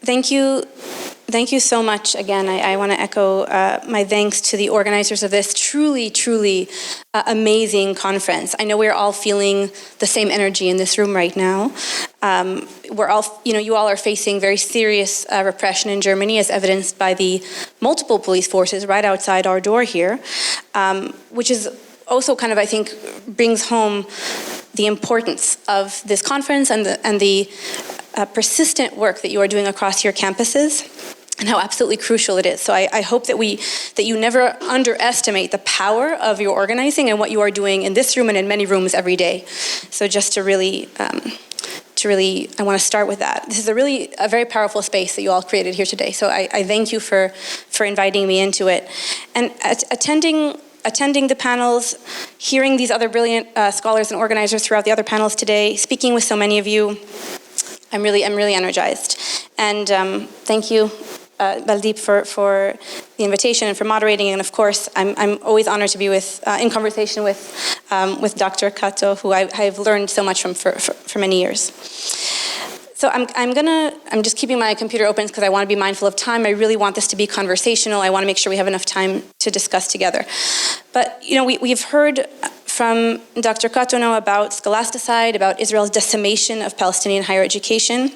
Thank you. Thank you so much. Again, I want to echo my thanks to the organizers of this truly, truly amazing conference. I know we're all feeling the same energy in this room right now. We're all, you all are facing very serious repression in Germany, as evidenced by the multiple police forces right outside our door here, which is also kind of, I think, brings home the importance of this conference and the persistent work that you are doing across your campuses, and how absolutely crucial it is. So I hope that you never underestimate the power of your organizing and what you are doing in this room and in many rooms every day. So just to really, I want to start with that. This is a very powerful space that you all created here today. So I thank you for inviting me into it. And attending the panels, hearing these other brilliant scholars and organizers throughout the other panels today, speaking with so many of you, I'm really energized. And thank you, Baldeep, for the invitation and for moderating. And of course, I'm always honored to be in conversation with Dr. Kato, who I've learned so much from for many years. So I'm just keeping my computer open because I want to be mindful of time. I really want this to be conversational. I want to make sure we have enough time to discuss together. But we've heard from Dr. Kato now about scholasticide, about Israel's decimation of Palestinian higher education,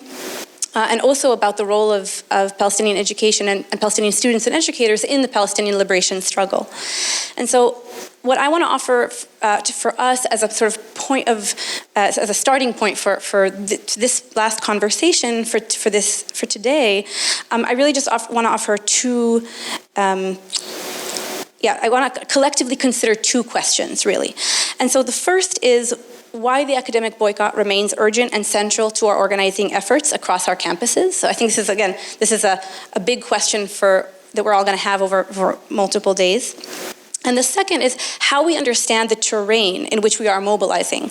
and also about the role of Palestinian education and Palestinian students and educators in the Palestinian liberation struggle. And so what I want to offer for us as a sort of point of, as a starting point for this last conversation for today, I really just want to offer two, I want to collectively consider two questions, really. And so the first is why the academic boycott remains urgent and central to our organizing efforts across our campuses. So I think this is a big question that we're all going to have over multiple days. And the second is how we understand the terrain in which we are mobilizing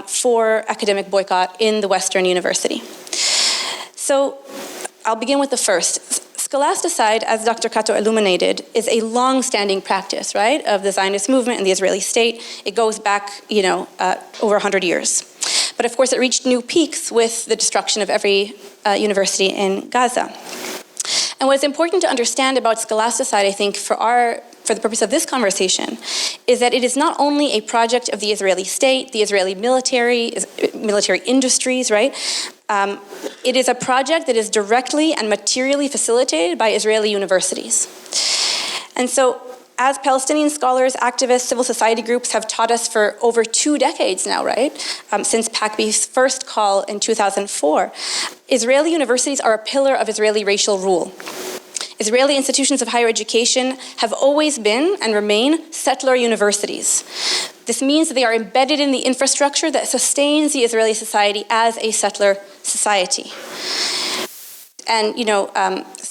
for academic boycott in the Western University. So I'll begin with the first. Scholasticide, as Dr. Kato illuminated, is a long-standing practice, right, of the Zionist movement and the Israeli state. It goes back, over 100 years. But of course, it reached new peaks with the destruction of every university in Gaza. And what is important to understand about scholasticide, I think, for the purpose of this conversation, is that it is not only a project of the Israeli state, the Israeli military industries, right? It is a project that is directly and materially facilitated by Israeli universities. And so, as Palestinian scholars, activists, civil society groups have taught us for over 2 decades now, right? Since PACB's first call in 2004, Israeli universities are a pillar of Israeli racial rule. Israeli institutions of higher education have always been and remain settler universities. This means that they are embedded in the infrastructure that sustains the Israeli society as a settler society. And,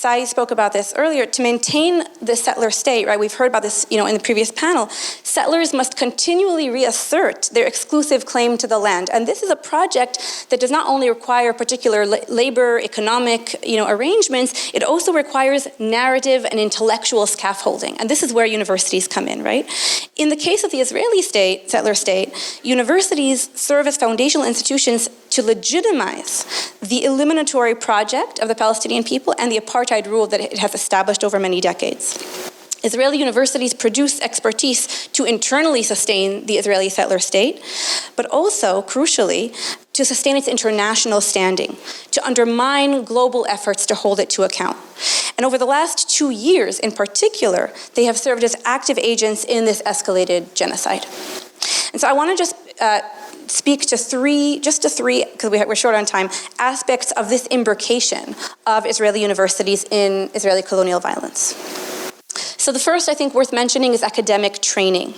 Sai spoke about this earlier. To maintain the settler state, right, we've heard about this, in the previous panel, settlers must continually reassert their exclusive claim to the land. And this is a project that does not only require particular labor, economic, arrangements, it also requires narrative and intellectual scaffolding. And this is where universities come in, right? In the case of the Israeli state, settler state, universities serve as foundational institutions to legitimize the eliminatory project of the Palestinian people and the apartheid rule that it has established over many decades. Israeli universities produce expertise to internally sustain the Israeli settler state, but also, crucially, to sustain its international standing, to undermine global efforts to hold it to account. And over the last 2 years in particular, they have served as active agents in this escalated genocide. And so I want to just speak to three, because we're short on time, aspects of this imbrication of Israeli universities in Israeli colonial violence. So the first, I think, worth mentioning is academic training.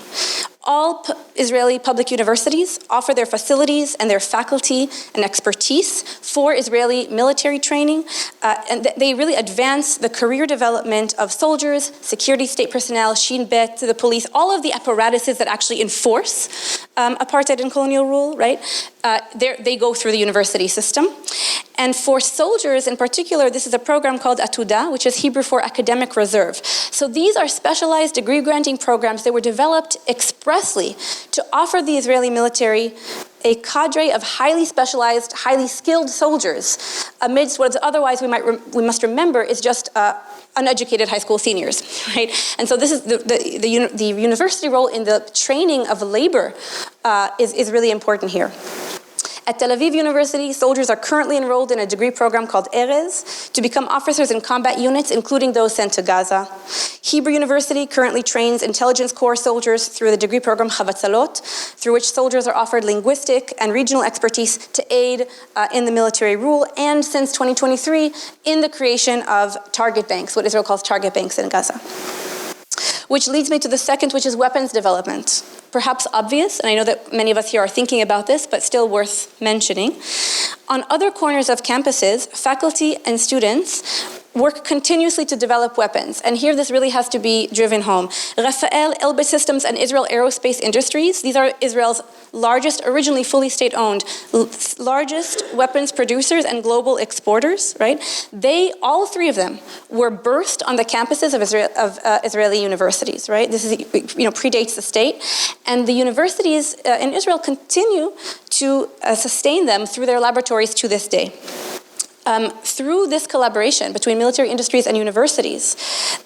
All Israeli public universities offer their facilities and their faculty and expertise for Israeli military training, and they really advance the career development of soldiers, security state personnel, Shin Bet, the police, all of the apparatuses that actually enforce apartheid and colonial rule, right? They go through the university system. And for soldiers in particular, this is a program called Atuda, which is Hebrew for academic reserve. So these are specialized degree granting programs that were developed expressly to offer the Israeli military a cadre of highly specialized, highly skilled soldiers amidst what otherwise we must remember is just uneducated high school seniors, right? And so this is the university role in the training of labor is really important here. At Tel Aviv University, soldiers are currently enrolled in a degree program called Erez to become officers in combat units, including those sent to Gaza. Hebrew University currently trains intelligence corps soldiers through the degree program Chavatzalot, through which soldiers are offered linguistic and regional expertise to aid in the military rule, and since 2023, in the creation of target banks, what Israel calls target banks in Gaza. Which leads me to the second, which is weapons development. Perhaps obvious, and I know that many of us here are thinking about this, but still worth mentioning. On other corners of campuses, faculty and students work continuously to develop weapons. And here this really has to be driven home. Rafael, Elbit Systems, and Israel Aerospace Industries, these are Israel's largest, originally fully state-owned, largest weapons producers and global exporters, right? All three of them were birthed on the campuses of Israeli universities, right? This is, predates the state. And the universities in Israel continue to sustain them through their laboratories to this day. Through this collaboration between military industries and universities,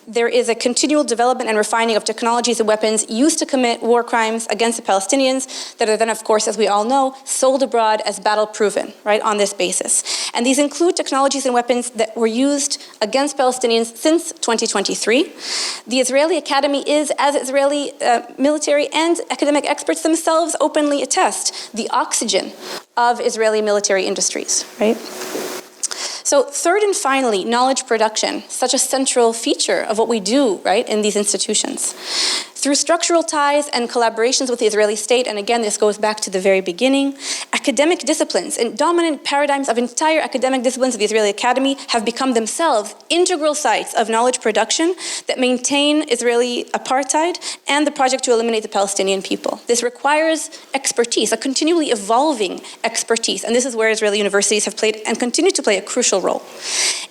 there is a continual development and refining of technologies and weapons used to commit war crimes against the Palestinians that are then, of course, as we all know, sold abroad as battle-proven, right, on this basis. And these include technologies and weapons that were used against Palestinians since 2023. The Israeli Academy is, as Israeli military and academic experts themselves openly attest, the oxygen of Israeli military industries, right? So third and finally, knowledge production, such a central feature of what we do, right, in these institutions. Through structural ties and collaborations with the Israeli state, and again, this goes back to the very beginning, academic disciplines and dominant paradigms of entire academic disciplines of the Israeli Academy have become themselves integral sites of knowledge production that maintain Israeli apartheid and the project to eliminate the Palestinian people. This requires expertise, a continually evolving expertise, and this is where Israeli universities have played and continue to play a crucial role.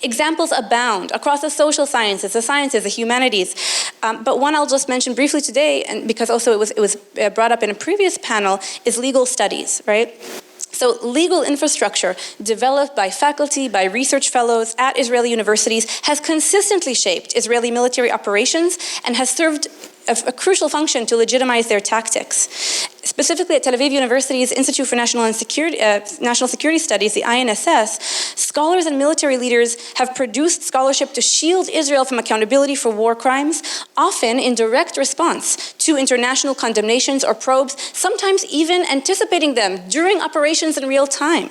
Examples abound across the social sciences, the humanities, but one I'll just mention briefly today, and because also it was brought up in a previous panel, is legal studies, right? So legal infrastructure developed by faculty, by research fellows at Israeli universities has consistently shaped Israeli military operations and has served a crucial function to legitimize their tactics. Specifically at Tel Aviv University's Institute for National Security Studies, the INSS, scholars and military leaders have produced scholarship to shield Israel from accountability for war crimes, often in direct response to international condemnations or probes, sometimes even anticipating them during operations in real time.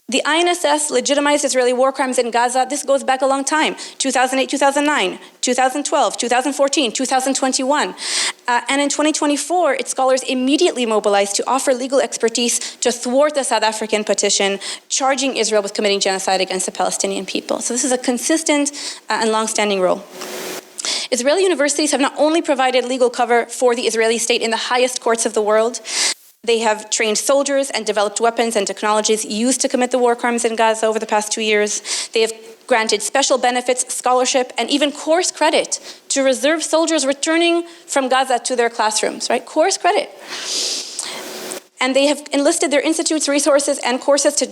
The INSS legitimized Israeli war crimes in Gaza. This goes back a long time, 2008, 2009, 2012, 2014, 2021. And in 2024, its scholars immediately mobilized to offer legal expertise to thwart the South African petition, charging Israel with committing genocide against the Palestinian people. So this is a consistent and long-standing role. Israeli universities have not only provided legal cover for the Israeli state in the highest courts of the world, they have trained soldiers and developed weapons and technologies used to commit the war crimes in Gaza over the past 2 years. They have granted special benefits, scholarship, and even course credit to reserve soldiers returning from Gaza to their classrooms, right? Course credit. And they have enlisted their institute's resources and courses to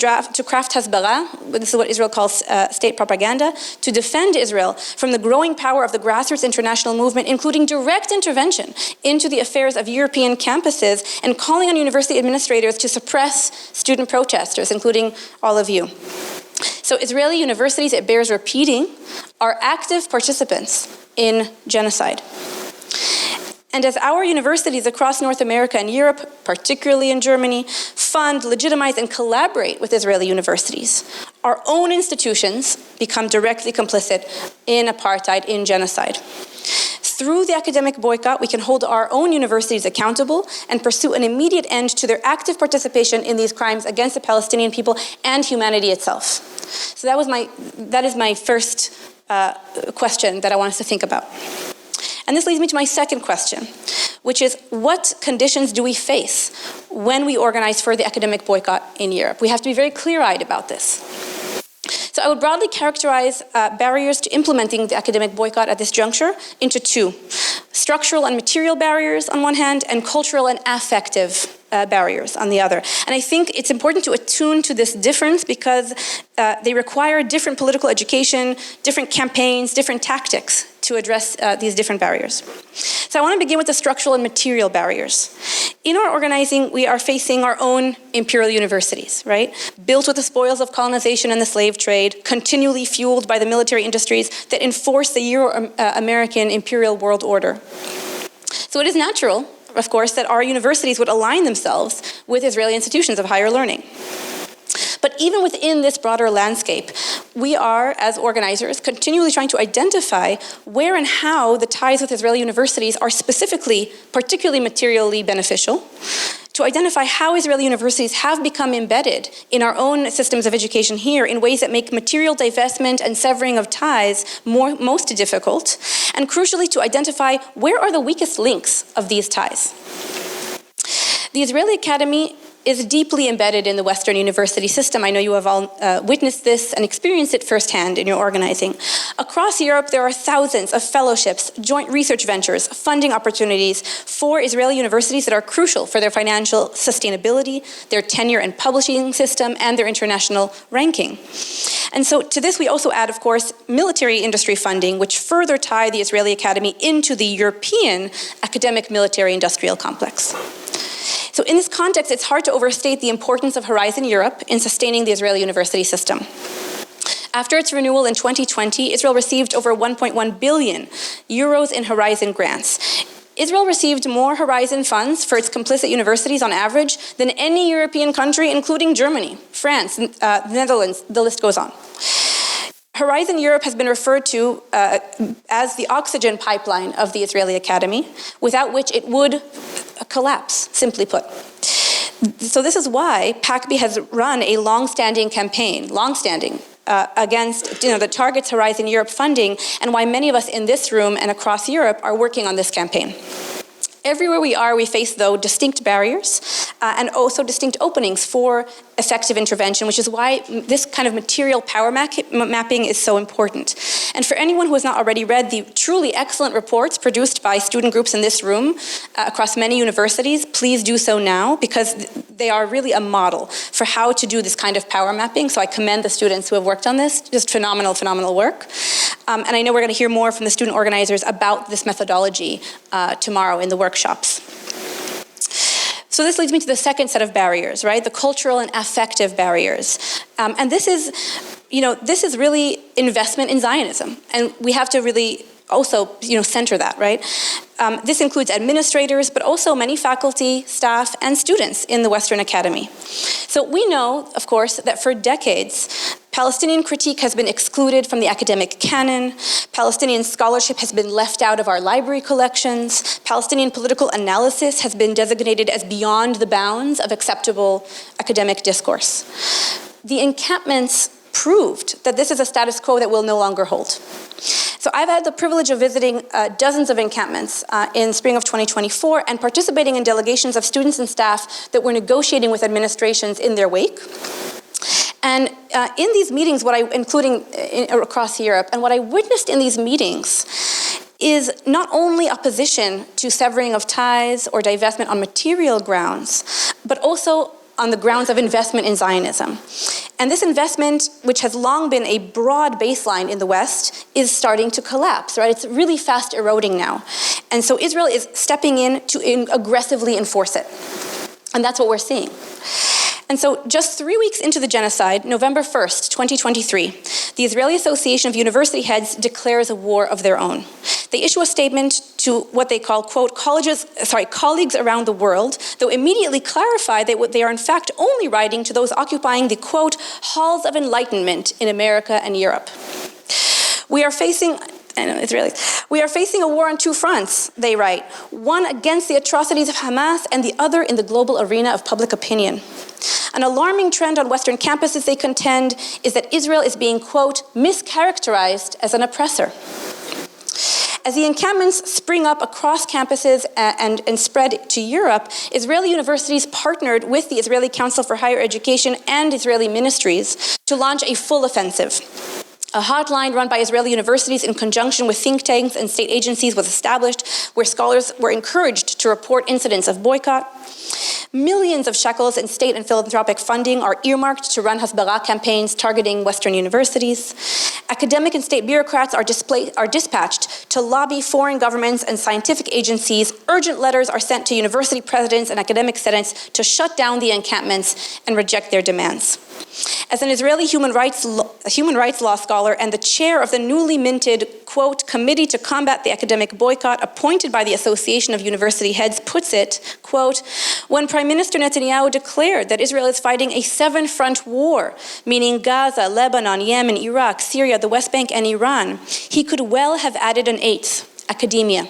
craft hasbara, this is what Israel calls state propaganda, to defend Israel from the growing power of the grassroots international movement, including direct intervention into the affairs of European campuses and calling on university administrators to suppress student protesters, including all of you. So Israeli universities, it bears repeating, are active participants in genocide. And as our universities across North America and Europe, particularly in Germany, fund, legitimize, and collaborate with Israeli universities, our own institutions become directly complicit in apartheid, in genocide. Through the academic boycott, we can hold our own universities accountable and pursue an immediate end to their active participation in these crimes against the Palestinian people and humanity itself. So that is my first question that I want us to think about. And this leads me to my second question, which is, what conditions do we face when we organize for the academic boycott in Europe? We have to be very clear-eyed about this. So I would broadly characterize barriers to implementing the academic boycott at this juncture into two. structural and material barriers on one hand, and cultural and affective barriers on the other. And I think it's important to attune to this difference because they require different political education, different campaigns, different tactics to address these different barriers. So I want to begin with the structural and material barriers. In our organizing, we are facing our own imperial universities, right? Built with the spoils of colonization and the slave trade, continually fueled by the military industries that enforce the Euro-American imperial world order. So it is natural, of course, that our universities would align themselves with Israeli institutions of higher learning. But even within this broader landscape, we are, as organizers, continually trying to identify where and how the ties with Israeli universities are specifically, particularly materially beneficial, to identify how Israeli universities have become embedded in our own systems of education here in ways that make material divestment and severing of ties most difficult, and crucially to identify where are the weakest links of these ties. The Israeli Academy is deeply embedded in the Western university system. I know you have all witnessed this and experienced it firsthand in your organizing. Across Europe, there are thousands of fellowships, joint research ventures, funding opportunities for Israeli universities that are crucial for their financial sustainability, their tenure and publishing system, and their international ranking. And so to this, we also add, of course, military industry funding, which further tie the Israeli Academy into the European academic military industrial complex. So in this context, it's hard to overstate the importance of Horizon Europe in sustaining the Israeli university system. After its renewal in 2020, Israel received over 1.1 billion euros in Horizon grants. Israel received more Horizon funds for its complicit universities on average than any European country, including Germany, France, the Netherlands, the list goes on. Horizon Europe has been referred to as the oxygen pipeline of the Israeli Academy, without which it would collapse, simply put. So this is why PACB has run a long-standing campaign, against that targets Horizon Europe funding, and why many of us in this room and across Europe are working on this campaign. Everywhere we are, we face, though, distinct barriers and also distinct openings for effective intervention, which is why this kind of material power mapping is so important. And for anyone who has not already read the truly excellent reports produced by student groups in this room across many universities, please do so now, because they are really a model for how to do this kind of power mapping. So I commend the students who have worked on this. Just phenomenal, phenomenal work. And I know we're going to hear more from the student organizers about this methodology tomorrow in the workshops. So this leads me to the second set of barriers, right? The cultural and affective barriers. And this is really investment in Zionism. And we have to really also, center that, right? This includes administrators, but also many faculty, staff, and students in the Western Academy. So we know, of course, that for decades, Palestinian critique has been excluded from the academic canon. Palestinian scholarship has been left out of our library collections. Palestinian political analysis has been designated as beyond the bounds of acceptable academic discourse. The encampments proved that this is a status quo that will no longer hold. So I've had the privilege of visiting dozens of encampments in spring of 2024 and participating in delegations of students and staff that were negotiating with administrations in their wake. And in these meetings, including across Europe, and what I witnessed in these meetings is not only opposition to severing of ties or divestment on material grounds, but also on the grounds of investment in Zionism. And this investment, which has long been a broad baseline in the West, is starting to collapse, right? It's really fast eroding now. And so Israel is stepping in to aggressively enforce it. And that's what we're seeing. And so just 3 weeks into the genocide, November 1st, 2023, the Israeli Association of University Heads declares a war of their own. They issue a statement to what they call, quote, colleagues around the world, though immediately clarify that they are in fact only writing to those occupying the, quote, halls of enlightenment in America and Europe. We are facing a war on two fronts, they write, one against the atrocities of Hamas and the other in the global arena of public opinion. An alarming trend on Western campuses, they contend, is that Israel is being, quote, mischaracterized as an oppressor. As the encampments spring up across campuses and spread to Europe, Israeli universities partnered with the Israeli Council for Higher Education and Israeli ministries to launch a full offensive. A hotline run by Israeli universities in conjunction with think tanks and state agencies was established, where scholars were encouraged to report incidents of boycott. Millions of shekels in state and philanthropic funding are earmarked to run hasbara campaigns targeting Western universities. Academic and state bureaucrats are dispatched to lobby foreign governments and scientific agencies. Urgent letters are sent to university presidents and academic senates to shut down the encampments and reject their demands. As an Israeli human rights law scholar and the chair of the newly minted, quote, Committee to Combat the Academic Boycott appointed by the Association of University Heads puts it, quote, when Prime Minister Netanyahu declared that Israel is fighting a 7-front war, meaning Gaza, Lebanon, Yemen, Iraq, Syria, the West Bank, and Iran, he could well have added an 8th, academia.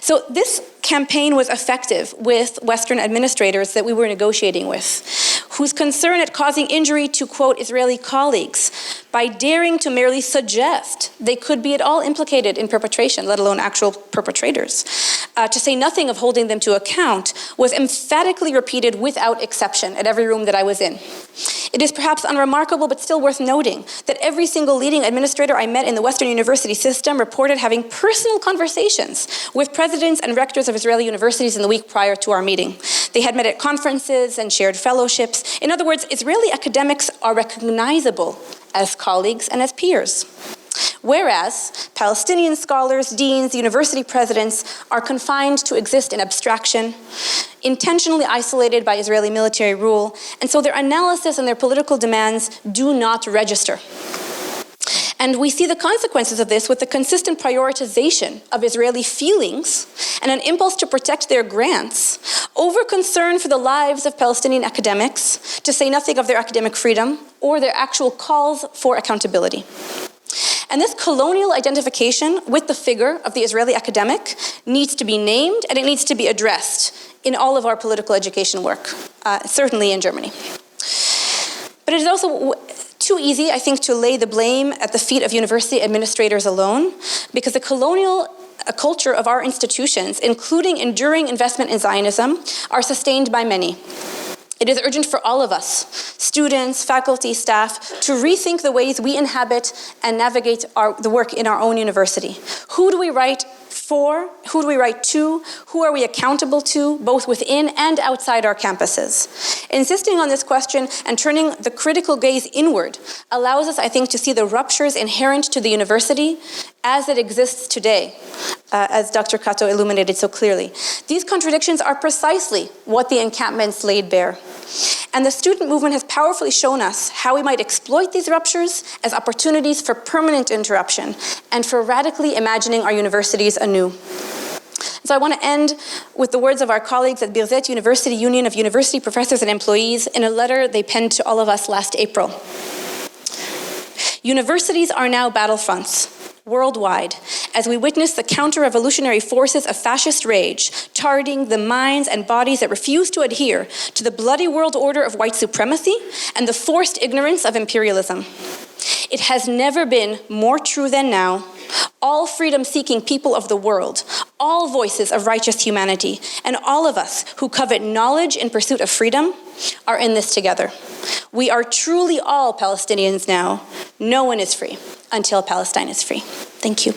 So this campaign was effective with Western administrators that we were negotiating with, whose concern at causing injury to, quote, Israeli colleagues by daring to merely suggest they could be at all implicated in perpetration, let alone actual perpetrators, to say nothing of holding them to account, was emphatically repeated without exception at every room that I was in. It is perhaps unremarkable, but still worth noting, that every single leading administrator I met in the Western university system reported having personal conversations with presidents and rectors of Israeli universities in the week prior to our meeting. They had met at conferences and shared fellowships. In other words, Israeli academics are recognizable as colleagues and as peers. Whereas Palestinian scholars, deans, university presidents are confined to exist in abstraction, intentionally isolated by Israeli military rule, and so their analysis and their political demands do not register. And we see the consequences of this with the consistent prioritization of Israeli feelings and an impulse to protect their grants over concern for the lives of Palestinian academics, to say nothing of their academic freedom or their actual calls for accountability. And this colonial identification with the figure of the Israeli academic needs to be named and it needs to be addressed in all of our political education work, certainly in Germany. But it is also too easy, I think, to lay the blame at the feet of university administrators alone, because the colonial culture of our institutions, including enduring investment in Zionism, are sustained by many. It is urgent for all of us, students, faculty, staff, to rethink the ways we inhabit and navigate the work in our own university. Who do we write for? Who do we write to? Who are we accountable to, both within and outside our campuses? Insisting on this question and turning the critical gaze inward allows us, I think, to see the ruptures inherent to the university as it exists today, as Dr. Cato illuminated so clearly. These contradictions are precisely what the encampments laid bare. And the student movement has powerfully shown us how we might exploit these ruptures as opportunities for permanent interruption and for radically imagining our universities anew. So I want to end with the words of our colleagues at Birzeit University Union of University Professors and Employees in a letter they penned to all of us last April. Universities are now battlefronts worldwide, as we witness the counter-revolutionary forces of fascist rage targeting the minds and bodies that refuse to adhere to the bloody world order of white supremacy and the forced ignorance of imperialism. It has never been more true than now. All freedom-seeking people of the world, all voices of righteous humanity, and all of us who covet knowledge in pursuit of freedom are in this together. We are truly all Palestinians now. No one is free until Palestine is free. Thank you.